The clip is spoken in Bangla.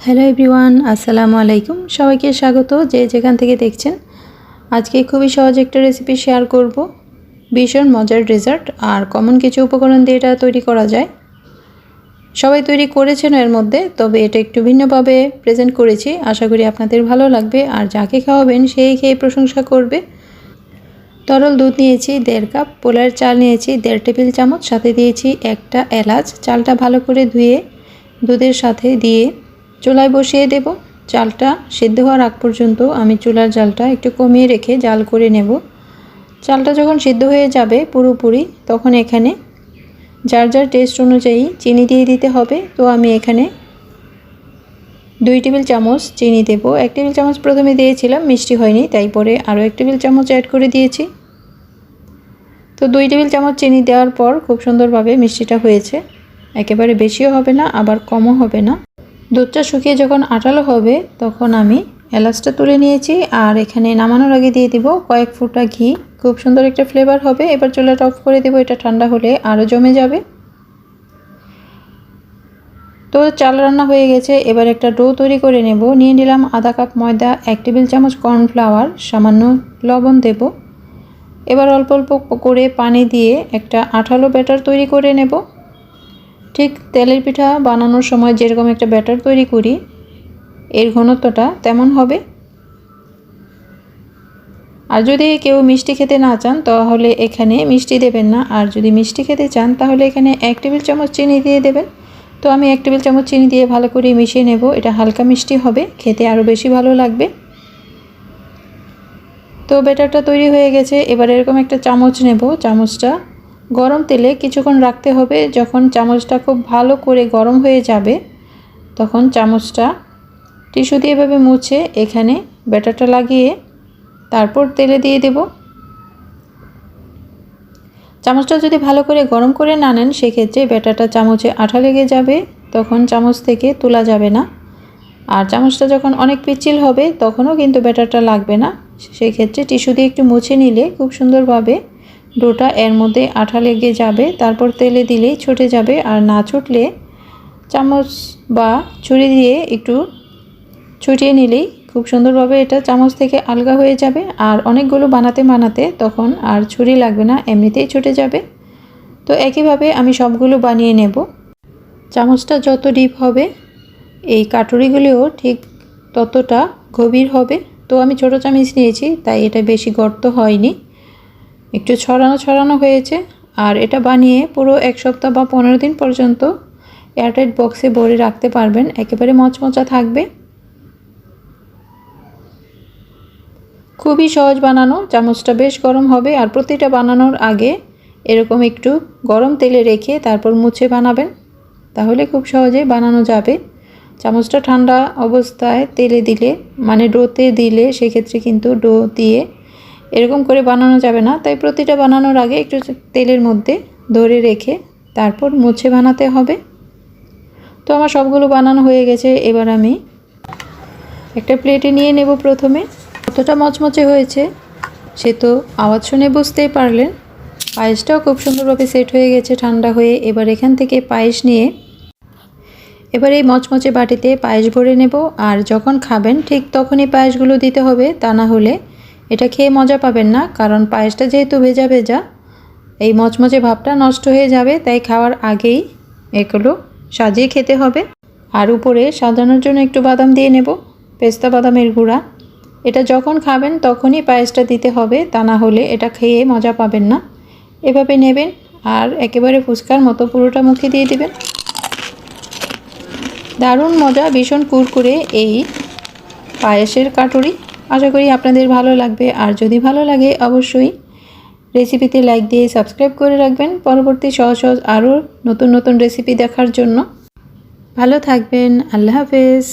হ্যালো এভরিওয়ান, আসসালামু আলাইকুম। সবাইকে স্বাগত যে যেখান থেকে দেখছেন। আজকে খুবই সহজ একটা রেসিপি শেয়ার করব। ভীষণ মজার ডেজার্ট আর কমন কিছু উপকরণ দিয়ে এটা তৈরি করা যায়। সবাই তৈরি করেছেন এর মধ্যে, তবে এটা একটু ভিন্নভাবে প্রেজেন্ট করেছি। আশা করি আপনাদের ভালো লাগবে আর যাকে খাওয়াবেন সেই খেয়ে প্রশংসা করবে। তরল দুধ নিয়েছি 1.5 কাপ, পোলার চাল নিয়েছি 1.5 টেবিল চামচ, সাথে দিয়েছি একটা এলাচ। চালটা ভালো করে ধুয়ে দুধের সাথে দিয়ে চুলায় বসিয়ে দেব। চালটা সিদ্ধ হওয়ার আগ পর্যন্ত আমি চুলার জালটা একটু কমিয়ে রেখে জাল করে নেব। চালটা যখন সিদ্ধ হয়ে যাবে পুরোপুরি, তখন এখানে যার যার টেস্ট অনুযায়ী চিনি দিয়ে দিতে হবে। তো আমি এখানে 2 টেবিল চামচ চিনি দেব। 1 টেবিল চামচ প্রথমে দিয়েছিলাম, মিষ্টি হয়নি, তাই পরে আরও 1 টেবিল চামচ অ্যাড করে দিয়েছি। তো 2 টেবিল চামচ চিনি দেওয়ার পর খুব সুন্দরভাবে মিষ্টিটা হয়েছে। একেবারে বেশিও হবে না, আবার কমও হবে না। দুধটা শুকিয়ে যখন আঠালো হবে তখন আমি এলাচটা তুলে নিয়েছি আর এখানে নামানোর আগে দিয়ে দিব কয়েক ফোঁটা ঘি। খুব সুন্দর একটা ফ্লেভার হবে। এবার চুলাটা অফ করে দেব, এটা ঠান্ডা হলে আরও জমে যাবে। তো চাল রান্না হয়ে গেছে, এবার একটা ডো তৈরি করে নেব। নিয়ে নিলাম আধা কাপ ময়দা, 1 টেবিল চামচ কর্নফ্লাওয়ার, সামান্য লবণ দেব। এবার অল্প অল্প করে পানি দিয়ে একটা আঠালো ব্যাটার তৈরি করে নেব। ঠিক তেলের পিঠা বানানোর সময় যেরকম একটা ব্যাটার তৈরি করি, এর ঘনত্বটা তেমন হবে। আর যদি কেউ মিষ্টি খেতে না চান তাহলে এখানে মিষ্টি দেবেন না, আর যদি মিষ্টি খেতে চান তাহলে এখানে 1 টেবিল চামচ চিনি দিয়ে দেবেন। তো আমি 1 টেবিল চামচ চিনি দিয়ে ভালো করে মিশিয়ে নেব। এটা হালকা মিষ্টি হবে, খেতে আরও বেশি ভালো লাগবে। তো ব্যাটারটা তৈরি হয়ে গেছে। এবার এরকম একটা চামচ নেব। চামচটা গরম তেলে কিছুক্ষণ রাখতে হবে। যখন চামচটা খুব ভালো করে গরম হয়ে যাবে তখন চামচটা টিস্যু দিয়ে এভাবে মুছে এখানে ব্যাটারটা লাগিয়ে তারপর তেলে দিয়ে দেব। চামচটা যদি ভালো করে গরম করে না নেন সেক্ষেত্রে ব্যাটারটা চামচে আঠা লেগে যাবে, তখন চামচ থেকে তোলা যাবে না। আর চামচটা যখন অনেক পিচ্ছিল হবে তখনও কিন্তু ব্যাটারটা লাগবে না। সেক্ষেত্রে টিস্যু দিয়ে একটু মুছে নিলে খুব সুন্দরভাবে ডোটা এর মধ্যে আঠা লেগে যাবে। তারপর তেলে দিলেই ছুটে যাবে, আর না ছুটলে চামচ বা ছুরি দিয়ে একটু ছুটিয়ে নিলেই খুব সুন্দরভাবে এটা চামচ থেকে আলগা হয়ে যাবে। আর অনেকগুলো বানাতে তখন আর ছুরি লাগবে না, এমনিতেই ছুটে যাবে। তো একইভাবে আমি সবগুলো বানিয়ে নেব। চামচটা যত ডিপ হবে এই কাটুরিগুলিও ঠিক ততটা গভীর হবে। তো আমি ছোট চামচ নিয়েছি তাই এটা বেশি গর্ত হয়নি, একটু ছড়ানো হয়েছে। আর এটা বানিয়ে পুরো 1 সপ্তাহ বা 15 দিন পর্যন্ত এয়ারটাইট বক্সে ভরে রাখতে পারবেন, একেবারে মচমচা থাকবে। খুবই সহজ বানানো। চামচটা বেশ গরম হবে, আর প্রতিটা বানানোর আগে এরকম একটু গরম তেলে রেখে তারপর মুছে বানাবেন, তাহলে খুব সহজে বানানো যাবে। চামচটা ঠান্ডা অবস্থায় তেলে দিলে, মানে ডোতে দিলে, সেক্ষেত্রে কিন্তু ডো দিয়ে এরকম করে বানানো যাবে না। তাই প্রতিটা বানানোর আগে একটু তেলের মধ্যে ধরে রেখে তারপর মুছে বানাতে হবে। তো আমার সবগুলো বানানো হয়ে গেছে। এবার আমি একটা প্লেটে নিয়ে নেব। প্রথমে কতটা মচমচে হয়েছে সে তো আওয়াজ শুনে বুঝতেই পারলেন। পায়েসটাও খুব সুন্দরভাবে সেট হয়ে গেছে ঠান্ডা হয়ে। এবার এখান থেকে পায়েস নিয়ে এবার এই মচমচে বাটিতে পায়েস ভরে নেব। আর যখন খাবেন ঠিক তখনই পায়েসগুলো দিতে হবে, তা না হলে এটা খেয়ে মজা পাবেন না। কারণ পায়েসটা যেহেতু ভেজা ভেজা, এই মচমচে ভাবটা নষ্ট হয়ে যাবে। তাই খাওয়ার আগেই এগুলো সাজিয়ে খেতে হবে। আর উপরে সাজানোর জন্য একটু বাদাম দিয়ে নেব, পেস্তা বাদামের গুঁড়া। এটা যখন খাবেন তখনই পায়েসটা দিতে হবে, তা না হলে এটা খেয়ে মজা পাবেন না। এভাবে নেবেন আর একেবারে ফুচকার মতো পুরোটা মুখে দিয়ে দিবেন। দারুণ মজা, ভীষণ কুরকুরে এই পায়েসের কাটুরি। আশা করি আপনাদের ভালো লাগবে। আর যদি ভালো লাগে অবশ্যই রেসিপিতে লাইক দিয়ে সাবস্ক্রাইব করে রাখবেন পরবর্তী সহজ আরও নতুন রেসিপি দেখার জন্য। ভালো থাকবেন। আল্লাহ হাফেজ।